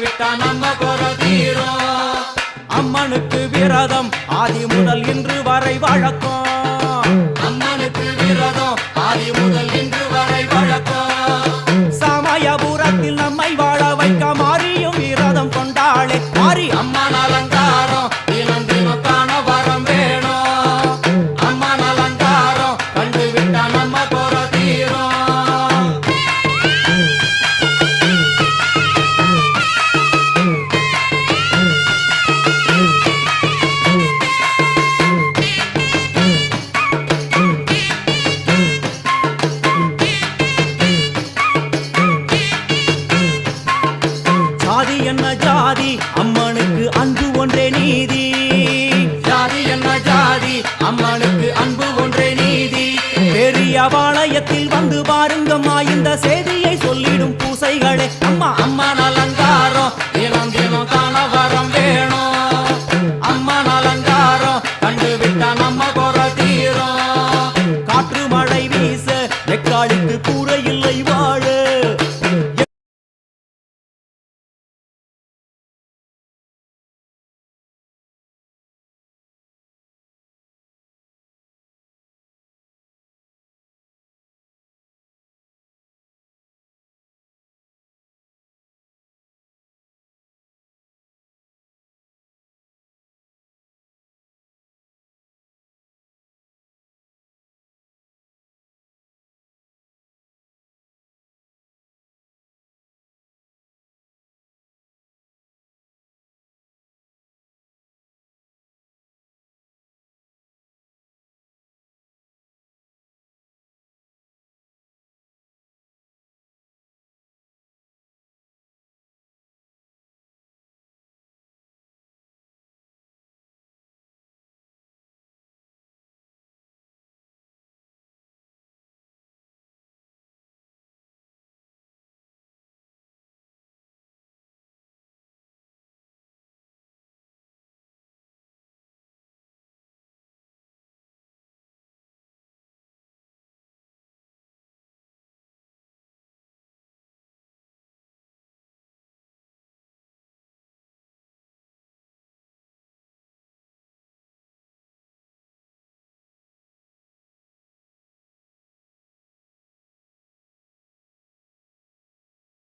விட்டா நம்ம குறை தீரும். அம்மனுக்கு விரதம் ஆதி முதல் இன்று வரை வழக்கம். அம்மனுக்கு விரதம் ஆதி முதல் இன்று வரை வழக்கம். சமயபுரத்தில் நம்மை வாழ வைக்க மாறியும் விரதம் கொண்டாளே மாறி அம்மன் அலங்காரம் தினம் தினம் காண வரம் வேணும். அம்மன் அலங்காரம் கண்டு விட்டா நம்ம குறை தீரும். ஜாதி என்ன ஜாதி அம்மனுக்கு அன்பு ஒன்றே நீதி. ஜாதி என்ன ஜாதி அம்மனுக்கு அன்பு ஒன்றே நீதி. பெரிய பாளையத்தில் வந்து பாருங்கம்மா இந்த செய்தி